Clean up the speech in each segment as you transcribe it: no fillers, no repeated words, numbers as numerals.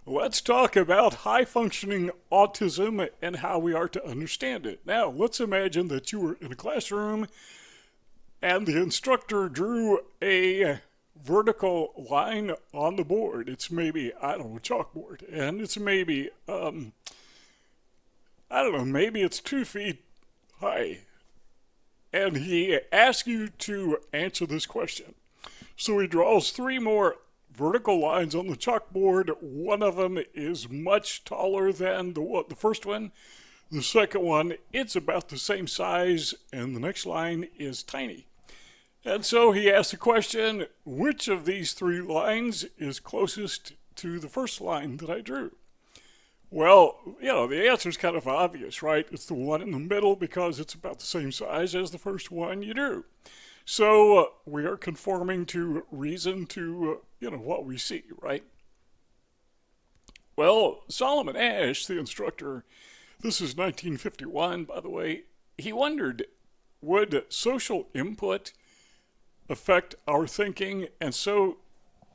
Let's talk about high-functioning autism and how we are to understand it. Now, let's imagine that you were in a classroom and the instructor drew a vertical line on the board. It's maybe, I don't know, a chalkboard. And it's maybe, I don't know, maybe it's 2 feet high. And he asks you to answer this question. So he draws three more vertical lines on the chalkboard. One of them is much taller than the first one. The second one, it's about the same size, and the next line is tiny. And so he asks the question, which of these three lines is closest to the first line that I drew? Well, the answer is kind of obvious, right? It's the one in the middle because it's about the same size as the first one you drew. So we are conforming to reason to, what we see, right? Well, Solomon Asch, the instructor, this is 1951, by the way, he wondered, would social input affect our thinking? And so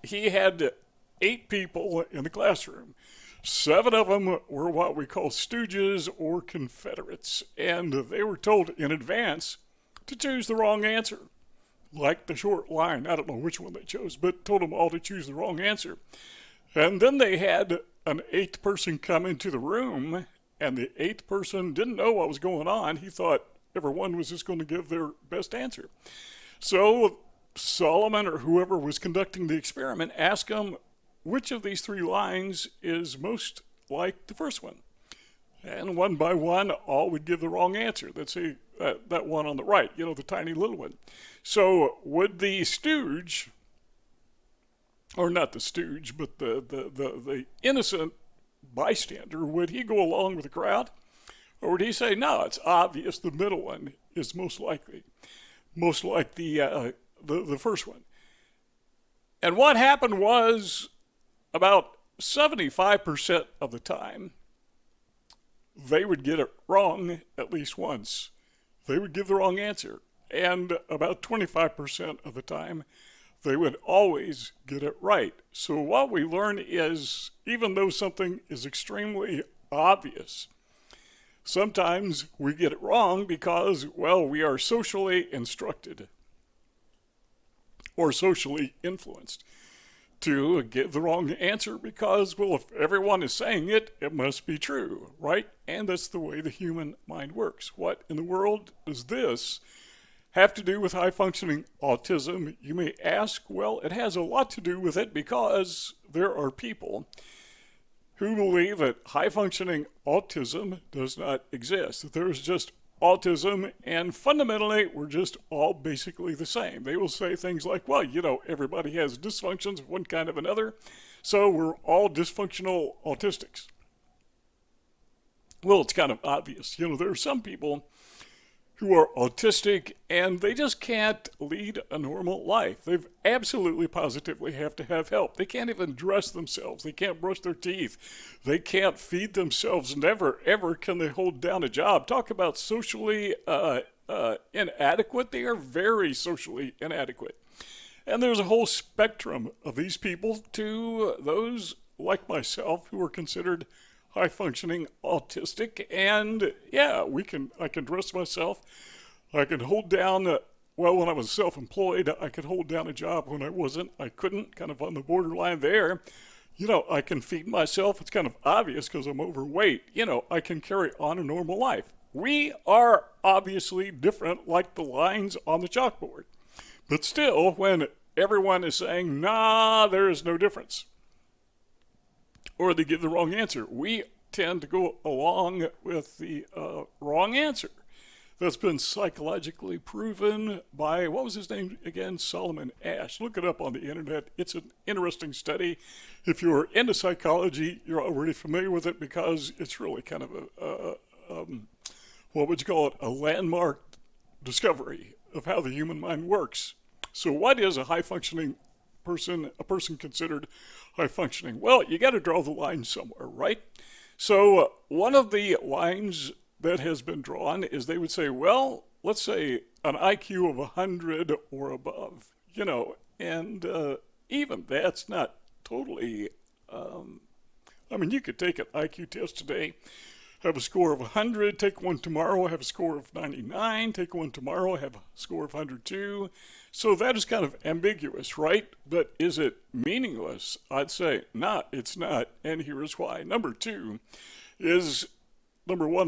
he had 8 people in the classroom. 7 of them were what we call stooges or Confederates, and they were told in advance to choose the wrong answer. Like the short line, I don't know which one they chose, but told them all to choose the wrong answer. And then they had an 8th person come into the room, and the 8th person didn't know what was going on. He thought everyone was just going to give their best answer. So Solomon or whoever was conducting the experiment asked him, which of these 3 lines is most like the first one? And one by one, all would give the wrong answer. Let's see that one on the right, the tiny little one. So would the stooge, or not the stooge, but the innocent bystander, would he go along with the crowd? Or would he say, no, it's obvious the middle one is most likely, most like the first one? And what happened was about 75% of the time, they would get it wrong at least once. They would give the wrong answer. And about 25% of the time, they would always get it right. So what we learn is, even though something is extremely obvious, sometimes we get it wrong because, we are socially instructed or socially influenced to give the wrong answer because, if everyone is saying it, it must be true, right? And that's the way the human mind works. What in the world does this have to do with high-functioning autism? You may ask. Well, it has a lot to do with it because there are people who believe that high-functioning autism does not exist, that there's just autism, and fundamentally, we're just all basically the same. They will say things like, everybody has dysfunctions of one kind of another, so we're all dysfunctional autistics. Well, it's kind of obvious. There are some people who are autistic and they just can't lead a normal life. They absolutely positively have to have help. They can't even dress themselves. They can't brush their teeth. They can't feed themselves. Never, ever can they hold down a job. Talk about socially inadequate. They are very socially inadequate. And there's a whole spectrum of these people to those like myself who are considered high-functioning autistic, and I can dress myself. I can hold down, when I was self-employed, I could hold down a job. When I wasn't, I couldn't, kind of on the borderline there. I can feed myself. It's kind of obvious because I'm overweight. I can carry on a normal life. We are obviously different, like the lines on the chalkboard. But still, when everyone is saying, nah, there is no difference, or they give the wrong answer, we tend to go along with the wrong answer. That's been psychologically proven by, what was his name again? Solomon Asch. Look it up on the internet. It's an interesting study. If you're into psychology, you're already familiar with it because it's really kind of a landmark discovery of how the human mind works. So what is a high-functioning person, a person considered high-functioning? Well, you got to draw the line somewhere, right? So one of the lines that has been drawn is they would say, let's say an IQ of 100 or above, and even that's not totally I mean, you could take an IQ test today, have a score of 100, take one tomorrow, have a score of 99, take one tomorrow, have a score of 102. So that is kind of ambiguous, right? But is it meaningless? I'd say not, it's not, and here is why. Number one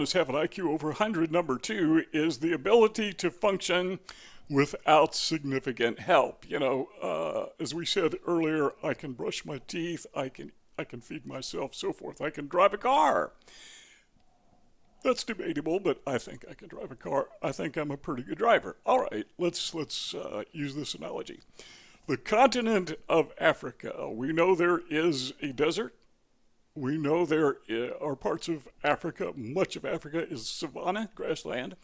is have an IQ over 100. Number two is the ability to function without significant help. As we said earlier, I can brush my teeth, I can feed myself, so forth. I can drive a car. That's debatable, but I think I can drive a car. I think I'm a pretty good driver. All right, let's use this analogy. The continent of Africa. We know there is a desert. We know there are parts of Africa. Much of Africa is savanna, grassland.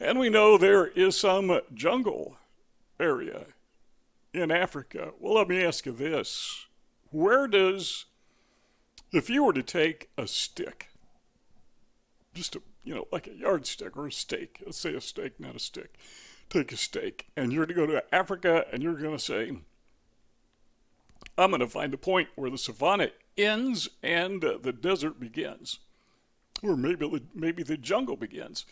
And we know there is some jungle area in Africa. Well, let me ask you this. If you were to take a stick, just like a yardstick or a stake, let's say a stake, not a stick, take a stake, and you're to go to Africa and you're going to say, I'm going to find the point where the savanna ends and the desert begins, or maybe the jungle begins.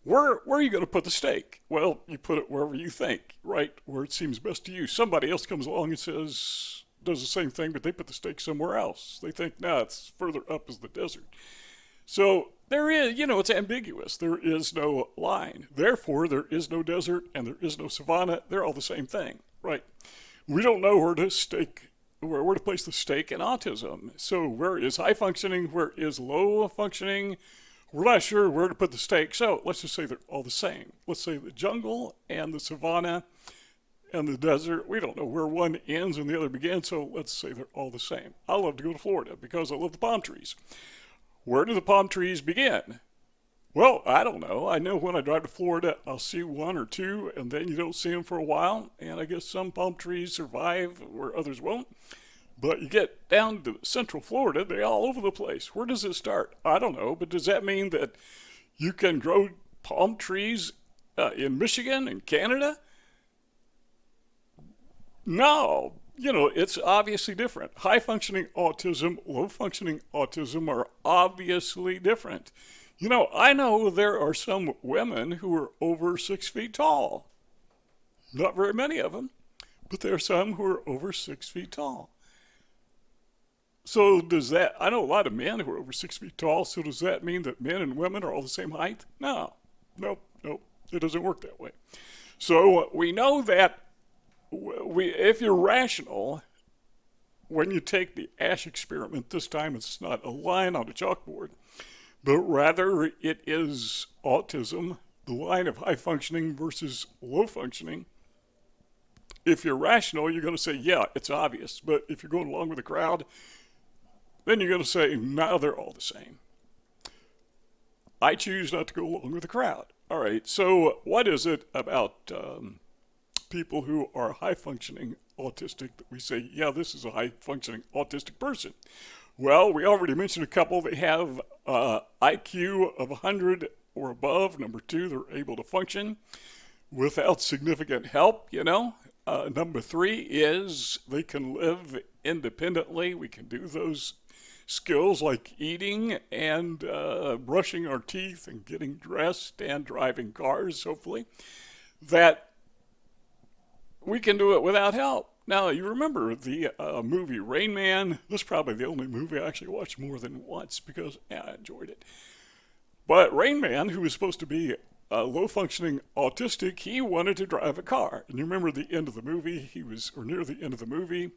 Where are you going to put the stake? Well, you put it wherever you think, right? Where it seems best to you. Somebody else comes along and does the same thing, but they put the stake somewhere else. They think, it's further up is the desert. So there is, it's ambiguous. There is no line. Therefore, there is no desert and there is no savanna. They're all the same thing, right? We don't know where to place the stake in autism. So where is high functioning? Where is low functioning? We're not sure where to put the stake, so let's just say they're all the same. Let's say the jungle and the savanna and the desert, we don't know where one ends and the other begins, so let's say they're all the same. I love to go to Florida because I love the palm trees. Where do the palm trees begin? Well, I don't know. I know when I drive to Florida, I'll see one or two, and then you don't see them for a while, and I guess some palm trees survive where others won't. But you get down to central Florida, they're all over the place. Where does it start? I don't know, but does that mean that you can grow palm trees in Michigan and Canada? No. It's obviously different. High-functioning autism, low-functioning autism are obviously different. I know there are some women who are over 6 feet tall. Not very many of them, but there are some who are over 6 feet tall. So I know a lot of men who are over 6 feet tall, so does that mean that men and women are all the same height? No. Nope. It doesn't work that way. So we know that if you're rational, when you take the Asch experiment, this time it's not a line on a chalkboard, but rather it is autism, the line of high functioning versus low functioning. If you're rational, you're going to say, yeah, it's obvious. But if you're going along with the crowd, then you're going to say, no, they're all the same. I choose not to go along with the crowd. All right, so what is it about people who are high-functioning autistic that we say, yeah, this is a high-functioning autistic person? Well, we already mentioned a couple. They have IQ of 100 or above. Number two, they're able to function without significant help, Number three is they can live independently. We can do those skills like eating and brushing our teeth and getting dressed and driving cars, hopefully, that we can do it without help. Now, you remember the movie Rain Man? This is probably the only movie I actually watched more than once because I enjoyed it. But Rain Man, who was supposed to be low-functioning autistic, he wanted to drive a car. And you remember the end of the movie? Near the end of the movie,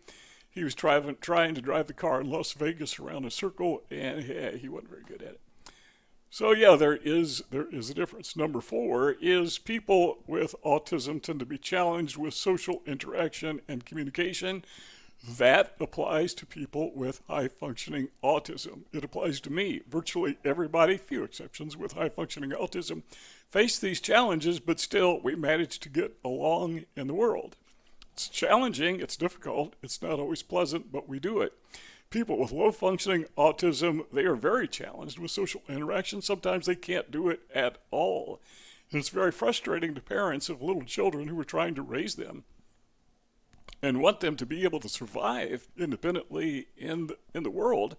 he was trying to drive the car in Las Vegas around a circle, and he wasn't very good at it. So yeah, there is a difference. Number four is people with autism tend to be challenged with social interaction and communication. That applies to people with high-functioning autism. It applies to me. Virtually everybody, few exceptions, with high-functioning autism face these challenges, but still we manage to get along in the world. It's challenging, it's difficult, it's not always pleasant, but we do it. People with low-functioning autism, they are very challenged with social interaction. Sometimes they can't do it at all. And it's very frustrating to parents of little children who are trying to raise them. and want them to be able to survive independently in the world,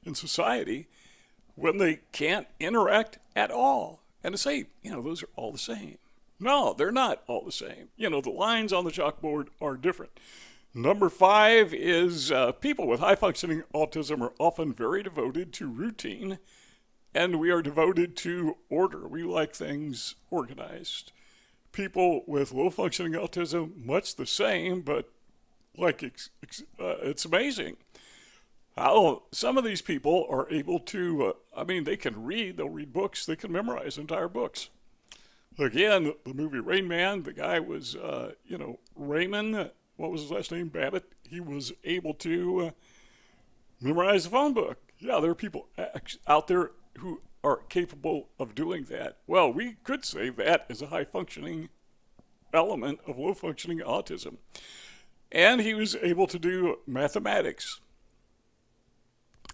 in society, when they can't interact at all. And to say, those are all the same. No, they're not all the same. The lines on the chalkboard are different. Number 5 is people with high functioning autism are often very devoted to routine, and we are devoted to order. We like things organized. People with low functioning autism, much the same, but it's amazing how some of these people are able to, they can read, they'll read books, they can memorize entire books. Again, the movie Rain Man, the guy was, Raymond, what was his last name? Babbitt. He was able to memorize the phone book. Yeah, there are people out there who are capable of doing that. Well, we could say that is a high functioning element of low functioning autism. And he was able to do mathematics,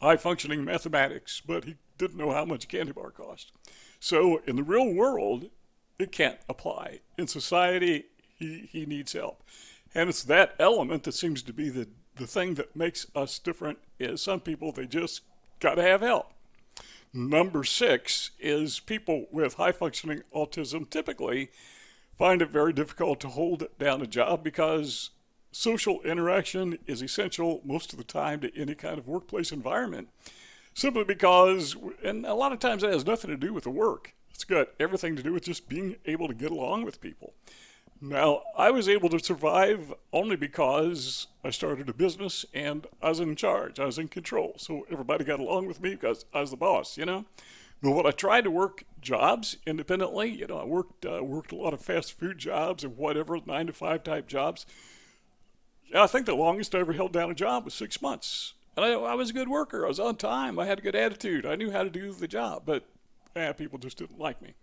high functioning mathematics, but he didn't know how much a candy bar cost. So in the real world, it can't apply. In society, he needs help. And it's that element that seems to be the thing that makes us different. Is some people, they just got to have help. Number 6 is people with high functioning autism typically find it very difficult to hold down a job because social interaction is essential most of the time to any kind of workplace environment. Simply because, and a lot of times that has nothing to do with the work. It's got everything to do with just being able to get along with people. Now, I was able to survive only because I started a business and I was in charge. I was in control. So everybody got along with me because I was the boss, But when I tried to work jobs independently, I worked a lot of fast food jobs and whatever, 9-to-5 type jobs. I think the longest I ever held down a job was 6 months. And I was a good worker. I was on time. I had a good attitude. I knew how to do the job. But people just didn't like me,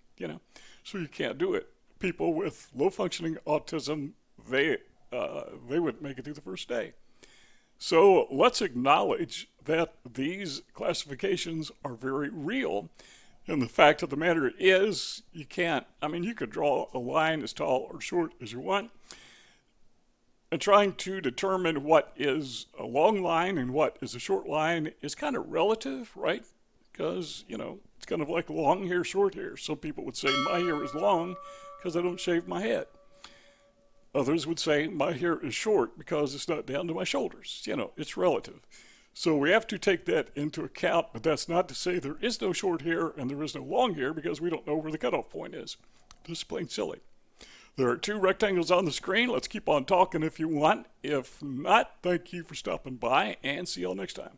So you can't do it. People with low functioning autism, they wouldn't make it through the first day. So let's acknowledge that these classifications are very real. And the fact of the matter is, you could draw a line as tall or short as you want. And trying to determine what is a long line and what is a short line is kind of relative, right? Because, it's kind of like long hair, short hair. Some people would say my hair is long because I don't shave my head. Others would say my hair is short because it's not down to my shoulders. It's relative. So we have to take that into account, but that's not to say there is no short hair and there is no long hair because we don't know where the cutoff point is. Just plain silly. There are 2 rectangles on the screen. Let's keep on talking if you want. If not, thank you for stopping by and see y'all next time.